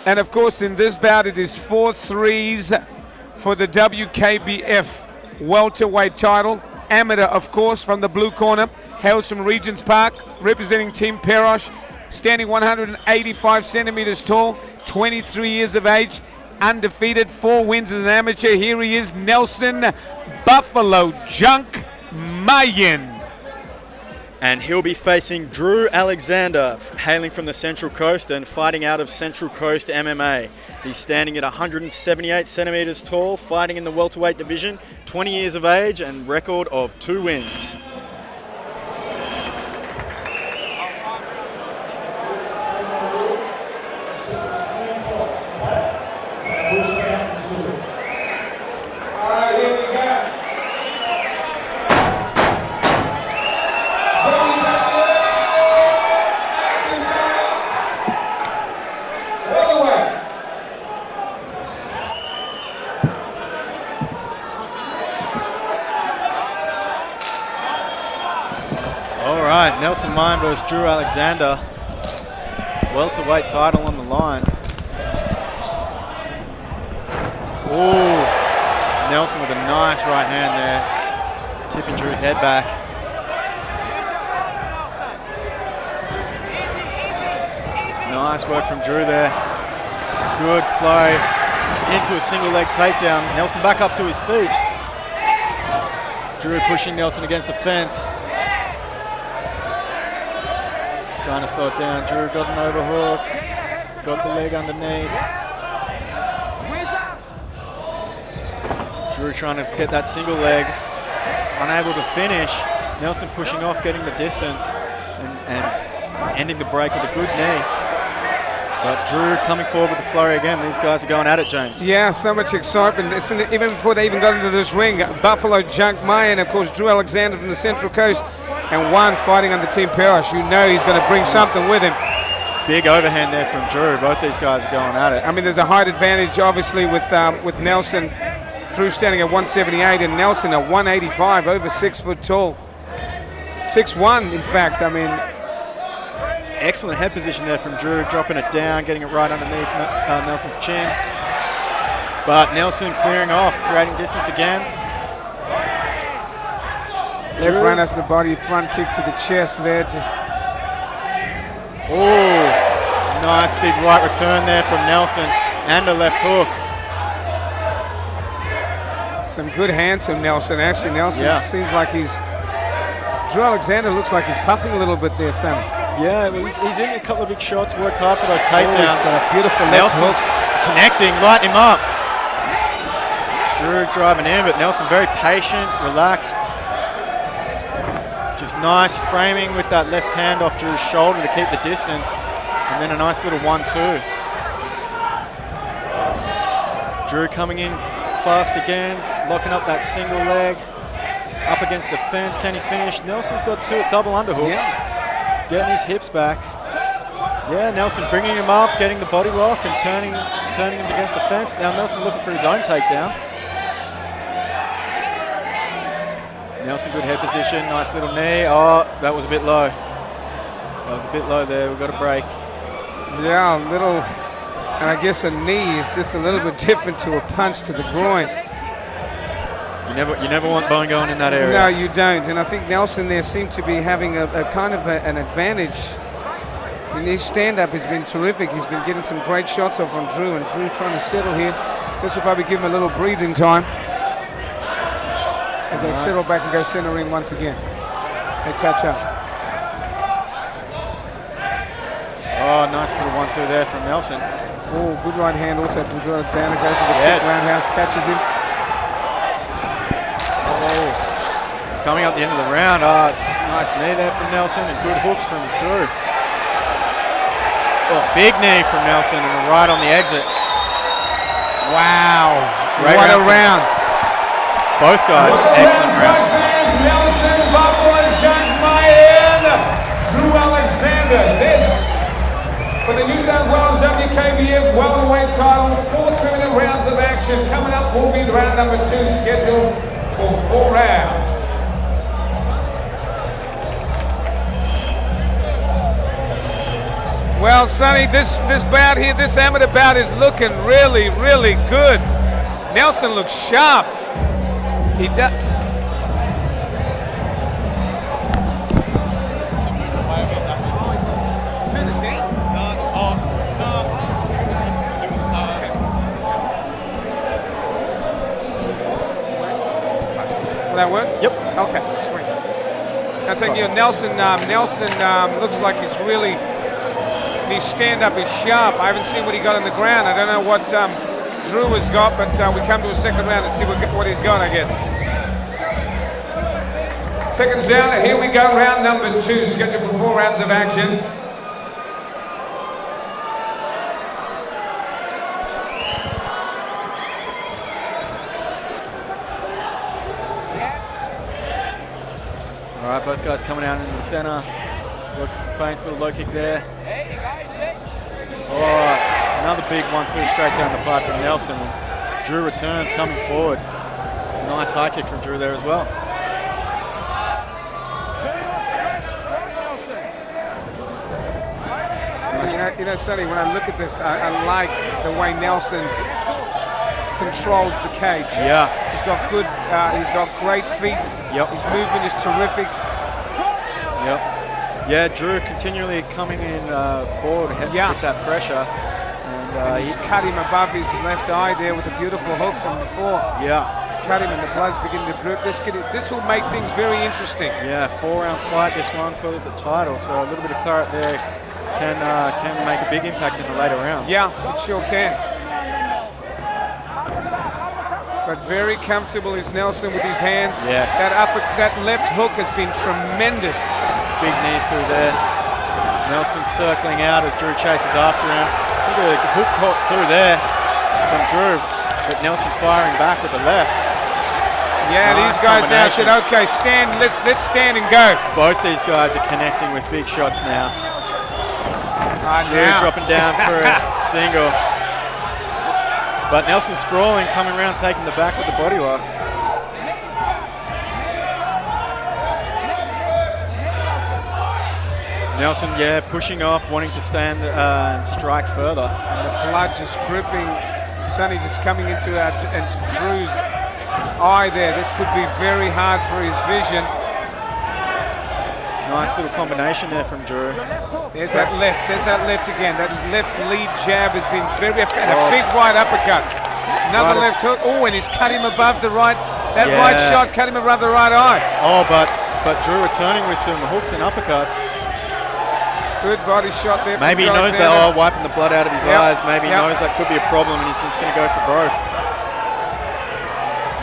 And of course, in this bout, it is 4 threes for the WKBF welterweight title. Amateur, of course, from the blue corner, hails from Regents Park, representing Team Perosh, standing 185 centimeters tall, 23 years of age, undefeated, 4 wins as an amateur. Here he is, Nelson Buffalo Junk Mayan. And he'll be facing Drew Alexander, hailing from the Central Coast and fighting out of Central Coast MMA. He's standing at 178 centimeters tall, fighting in the welterweight division, 20 years of age and record of 2 wins. Nelson Mayan versus Drew Alexander. Welterweight title on the line. Ooh, Nelson with a nice right hand there, tipping Drew's head back. Nice work from Drew there. Good flow into a single leg takedown. Nelson back up to his feet. Drew pushing Nelson against the fence. Trying to slow it down. Drew got an overhook. Got the leg underneath. Drew trying to get that single leg. Unable to finish. Nelson pushing off, getting the distance, and ending the break with a good knee. But Drew coming forward with the flurry again. These guys are going at it, James. Yeah, so much excitement. Even before they even got into this ring, Buffalo Junk Mayan, of course, Drew Alexander from the Central Coast, and one fighting under Team Perosh. You know he's going to bring something with him. Big overhand there from Drew. Both these guys are going at it. I mean, there's a height advantage, obviously, with Nelson. Drew standing at 178 and Nelson at 185, over 6 foot tall. 6'1", in fact. I mean, excellent head position there from Drew, dropping it down, getting it right underneath Nelson's chin. But Nelson clearing off, creating distance again. Left run as the body, front kick to the chest there. Just nice big right return there from Nelson and a left hook. Some good hands from Nelson. Actually, Nelson seems like Drew Alexander looks like he's puffing a little bit there, Sam. Yeah, well, he's in a couple of big shots, worked hard for those takedowns. He's got a beautiful left hook. Connecting, lighting him up. Drew driving in, but Nelson very patient, relaxed. Just nice framing with that left hand off Drew's shoulder to keep the distance. And then a nice little 1-2. Drew coming in fast again, locking up that single leg. Up against the fence, can he finish? Nelson's got 2 double underhooks. Yeah. Getting his hips back. Yeah, Nelson bringing him up, getting the body lock and turning him against the fence. Now Nelson looking for his own takedown. Nelson, good head position, nice little knee. Oh, that was a bit low. That was a bit low there, we've got a break. Yeah, a little, and I guess a knee is just a little bit different to a punch to the groin. You never want bone going in that area. No, you don't, and I think Nelson there seemed to be having a kind of an advantage. And his stand-up has been terrific. He's been getting some great shots off on Drew, and Drew trying to settle here. This will probably give him a little breathing time as they settle back and go center ring once again. They touch up. Oh, nice little 1-2 there from Nelson. Oh, good right hand also from Drew Alexander. Goes for the kick, roundhouse, catches him. Oh, coming up the end of the round. Nice knee there from Nelson and good hooks from Drew. Oh, big knee from Nelson and right on the exit. Wow. Great what a round. Both guys, excellent round. Nelson, Buffalo Junk Mayan, Drew Alexander. This for the New South Wales WKBF welterweight title. 4 3-minute rounds of action. Coming up will be round number 2, scheduled for 4 rounds. Well, Sonny, this bout here, this amateur bout is looking really, really good. Nelson looks sharp. He does. Turn it down. Will that work? Yep. Okay, sweet. I think Nelson looks like he's really, his stand-up is sharp. I haven't seen what he got on the ground. I don't know what Drew has got, but we come to a second round and see what he's got, I guess. Seconds down, here we go, round number 2, scheduled for 4 rounds of action. All right, both guys coming out in the center. Look, some feints, little low kick there. Oh, another big 1-2 straight down the pipe from Nelson. Drew returns, coming forward. Nice high kick from Drew there as well. You know, Sonny, when I look at this, I like the way Nelson controls the cage. Yeah. He's got good, he's got great feet. Yep. His movement is terrific. Yep. Yeah, Drew continually coming in forward with that pressure. And he's cut him above his left eye there with a beautiful hook from before. Yeah. He's cut him and the blood's beginning to drip. This will make things very interesting. Yeah, 4-round fight, this one for the title. So a little bit of claret there can make a big impact in the later rounds. Yeah, it sure can. But very comfortable is Nelson with his hands. Yes. That left hook has been tremendous. Big knee through there. Nelson circling out as Drew chases after him. Look at the hook caught through there from Drew, but Nelson firing back with the left. Yeah, nice. These guys now said, okay, stand, let's stand and go. Both these guys are connecting with big shots now. Drew now. dropping down for a single. But Nelson sprawling, coming around, taking the back with the body lock. Nelson, yeah, pushing off, wanting to stand and strike further. And the blood just dripping. Sonny just coming into Drew's eye there. This could be very hard for his vision. Nice little combination there from Drew. There's that left again. That left lead jab has been very effective. A big right uppercut. Another left hook. Oh, and he's cut him above the right. That right shot cut him above the right eye. Oh, but Drew returning with some hooks and uppercuts. Good body shot there. Maybe he knows that, wiping the blood out of his eyes. Maybe he knows that could be a problem and he's just going to go for broke.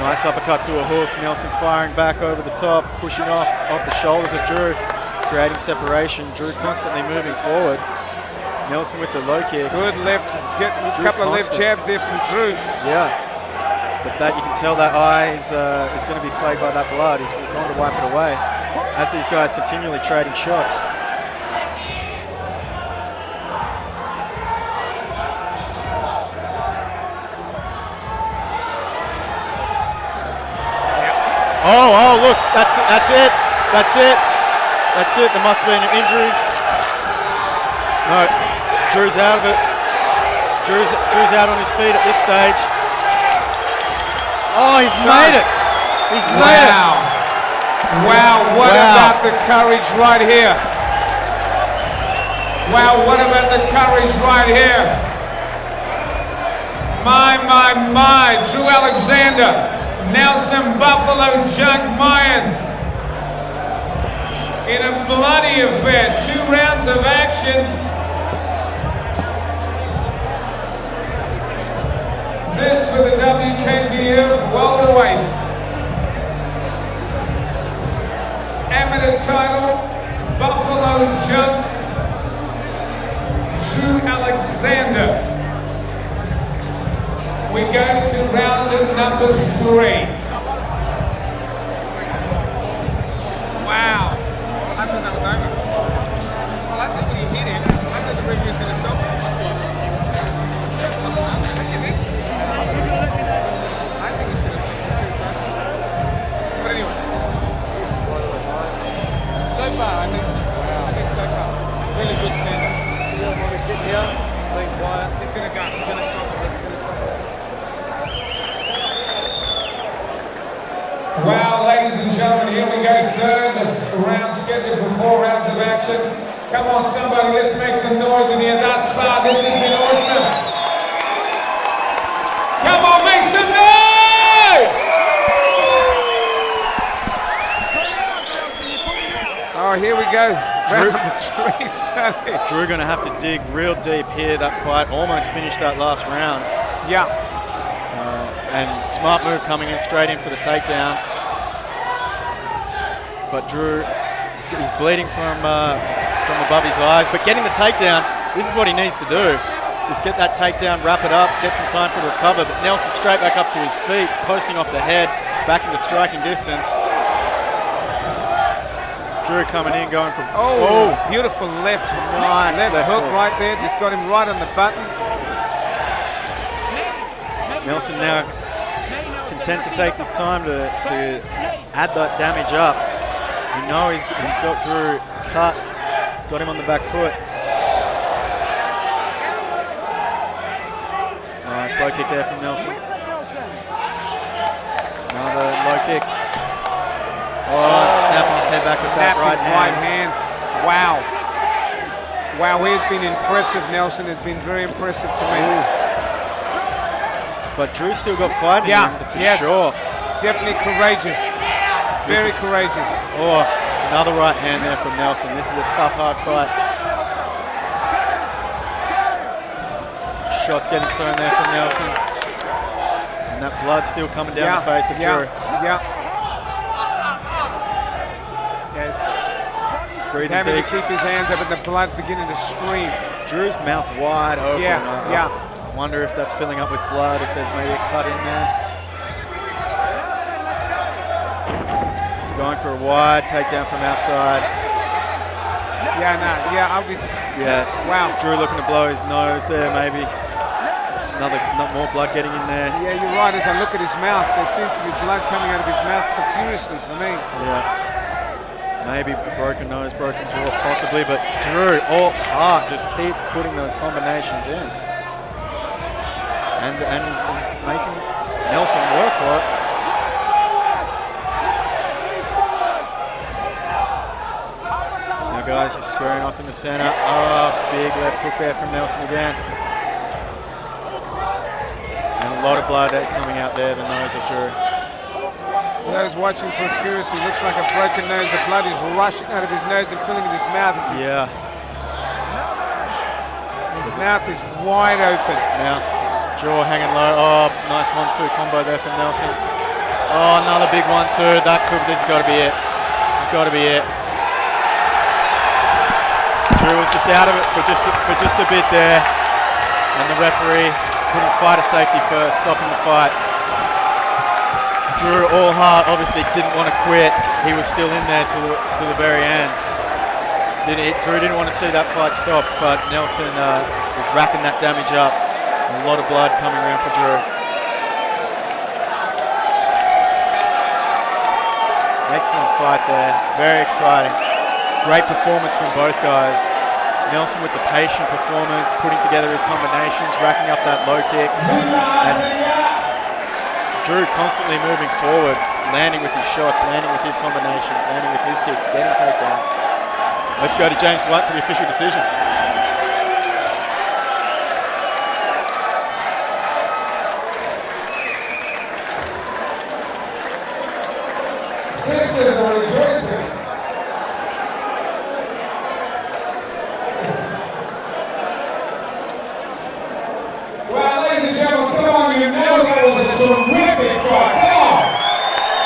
Nice uppercut to a hook. Nelson firing back over the top, pushing off the shoulders of Drew, creating separation. Drew constantly moving forward. Nelson with the low kick. Good left, a couple of left jabs there from Drew. Yeah, but that you can tell that eye is going to be plagued by that blood. He's going to wipe it away as these guys continually trading shots. Oh, look, that's it. There must have been injuries. No, Drew's out of it. Drew's out on his feet at this stage. Oh, he's made it. He's made it. Wow, what about the courage right here? Wow, what about the courage right here? My, Drew Alexander. Nelson Buffalo Junk Mayan in a bloody affair. 2 rounds of action. This for the WKBF welterweight amateur title. Buffalo Junk Drew Alexander. We go to round number 3. Wow. I thought that was over. Well, I think when he hit him, I thought the referee was going to stop him. What do you think? I think he should have stopped him too, personally. But anyway. So far, I think so far. Really good stand-up. being quiet. He's going to go. He's going to stop it. He's going to stop it. Well, ladies and gentlemen, here we go. Third round scheduled for 4 rounds of action. Come on, somebody, let's make some noise in here. Thus far, this has been awesome. Come on, make some noise! Oh, here we go. Drew, Round 3, Sonny. Drew going to have to dig real deep here. That fight almost finished that last round. Yeah. And smart move coming in straight in for the takedown. But Drew, he's bleeding from above his eyes. But getting the takedown, this is what he needs to do. Just get that takedown, wrap it up, get some time for the recover. But Nelson straight back up to his feet, posting off the head, back into striking distance. Drew coming in, going from... Oh, beautiful left. Nice left hook hook. right there. Just got him right on the button. Nelson now content to take his time to add that damage up. You know he's got Drew cut. He's got him on the back foot. Nice low kick there from Nelson. Another low kick. Oh, snapping his head back with that right hand. Wow. Wow, he's been impressive. Nelson has been very impressive to me. But Drew's still got fight in him for sure. Definitely courageous. Very courageous. Oh, another right hand there from Nelson. This is a tough, hard fight. Shots getting thrown there from Nelson. And that blood still coming down the face of Drew. He's having to keep his hands up and the blood beginning to stream. Drew's mouth wide open. Yeah. I wonder if that's filling up with blood, if there's maybe a cut in there. Going for a wide takedown from outside. Obviously. Yeah. Wow. Drew looking to blow his nose there, maybe. Not more blood getting in there. Yeah, you're right. As I look at his mouth, there seems to be blood coming out of his mouth profusely for me. Yeah. Maybe broken nose, broken jaw, possibly, but Drew, all heart, just keep putting those combinations in. And he's making Nelson work for it. Now guys, just squaring off in the center. Oh, big left hook there from Nelson again. And a lot of blood coming out there, the nose of Drew. For those watching furiously, looks like a broken nose. The blood is rushing out of his nose and filling in his mouth. His mouth is wide open. Now, jaw hanging low. Oh, nice 1-2 combo there from Nelson. Oh, another big 1-2. This has got to be it. This has got to be it. Drew was just out of it for just a bit there, and the referee putting fighter safety first, stopping the fight. Drew, all heart, obviously didn't want to quit. He was still in there to the very end. Drew didn't want to see that fight stopped, but Nelson was racking that damage up. A lot of blood coming around for Drew. Excellent fight there, very exciting. Great performance from both guys. Nelson with the patient performance, putting together his combinations, racking up that low kick. And Drew constantly moving forward, landing with his shots, landing with his combinations, landing with his kicks, getting takedowns. Let's go to James White for the official decision. Sisters are rejoicing. Well, ladies and gentlemen, come on, you know that was a terrific fight. Come on!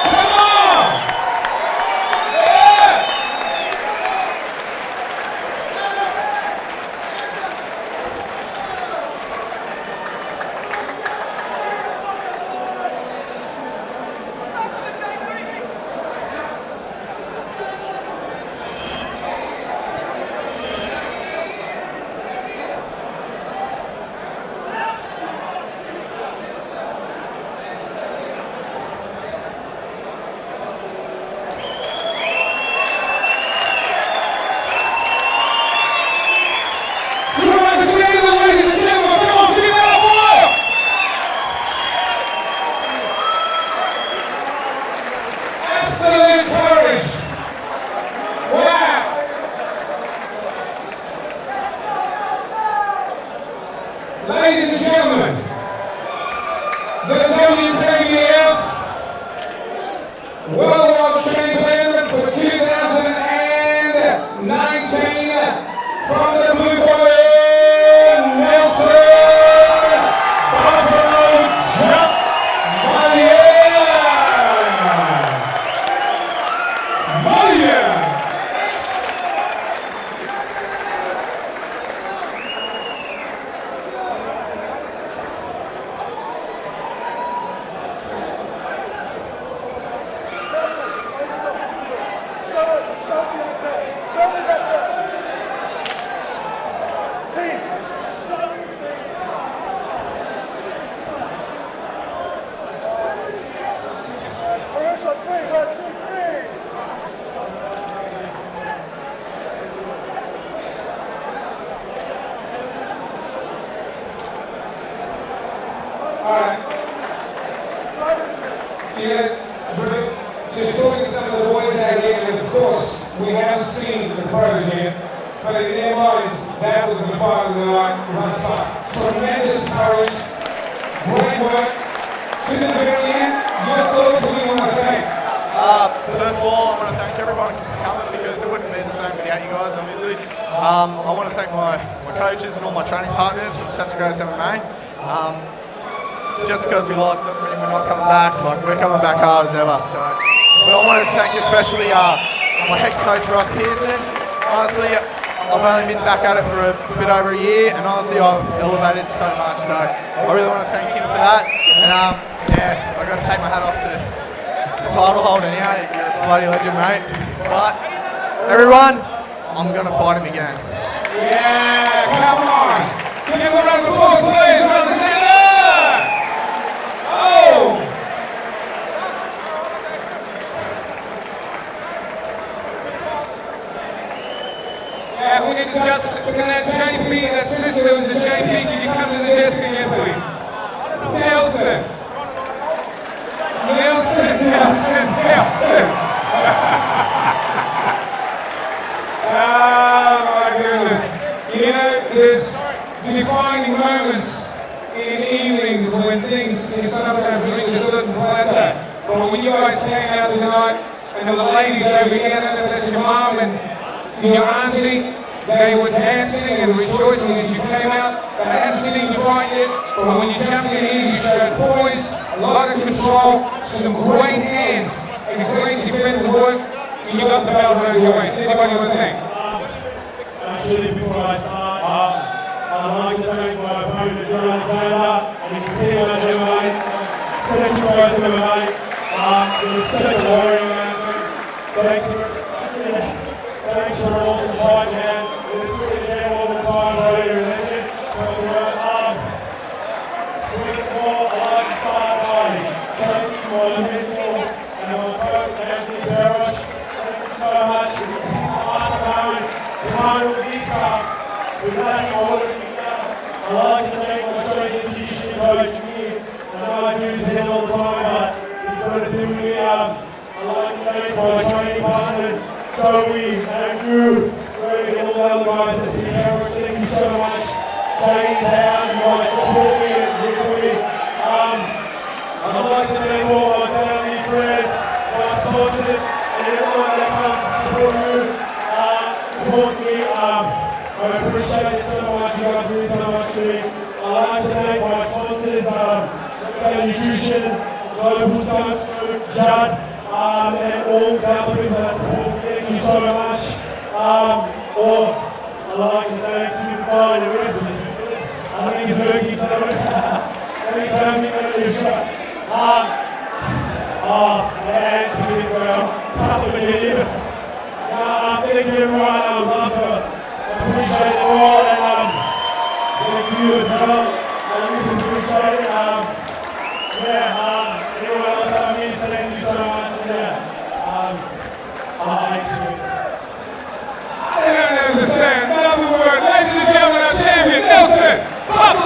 Come on! Yeah! Ladies and gentlemen, the WKBF Worldwide Champion for 2019 from the blue corner, Nelson Buffalo Jump Mayan. Just talking to some of the boys out here, and of course, we haven't seen the pros yet, but in their minds, that was the fight of the night thus far. Tremendous courage, great work. To the very end, your thoughts, who do you want to thank? First of all, I want to thank everyone for coming because it wouldn't be the same without you guys, obviously. I want to thank my coaches and all my training partners from Central Coast MMA. Just because we lost doesn't mean we're not coming back. Like, we're coming back hard as ever. So. But I want to thank especially my head coach Ross Pearson. Honestly, I've only been back at it for a bit over a year, and honestly, I've elevated so much. So I really want to thank him for that. And yeah, I've got to take my hat off to the title holder now. You're a bloody legend, mate. But everyone, I'm going to fight him again. Yeah, come on. Give him a round of applause, please, brothers and sisters. Oh! Yeah, we need to just look at that JP, that sister was the JP. Can you come to the desk again, please? Nelson. Oh my goodness. You know, there's defining moments in evenings when things can sometimes reach a certain plateau. But when you guys came out tonight, and the ladies over here, that's your mom and your auntie, they were dancing and rejoicing as you came out. They hadn't seen you fight yet, but when you jumped in here, you showed poise, a lot of control, some great hands, and great defensive work, and you got the belt around your waist. Anybody want to thank? Actually, before I start, I'd like to thank my opponent, John Alexander, and his team at MMA, Central Coast MMA. It was such a warrior, man. Thanks for an awesome fight, man. It was good to get all the time later, legend. First of all, I'd like to start by thanking my mentor and my coach, Anthony Barrosh. Thank you so much. He's the mastermind behind all this stuff. Without him, I wouldn't be done. I'd like to thank my strength and conditioning coach, Ian. I know I do his head all the time, but he's got to do me. I'd like to thank my training partners, Joey, Andrew, Greg, and all the other guys at Team Barrosh. Thank you so much. Day in, day out, you guys support me and root for me. I'd like to thank all my family, friends, my sponsors, and everyone that comes to support you, support me. I appreciate it so much. You guys mean so much to me. I'd like to thank my sponsors, Nutrition, Global Science Group, Judd, and all the other people that support me. Thank you so much. I'd like to thank Superfight, who is with I think he's looking so and he's having a shot. And she's couple of minutes. Thank you everyone. Appreciate it all, and thank you as well. I really appreciate it. Anyone else I miss, thank you so much. I don't understand. Another word. Ladies and gentlemen, our champion, Nelson Buffalo.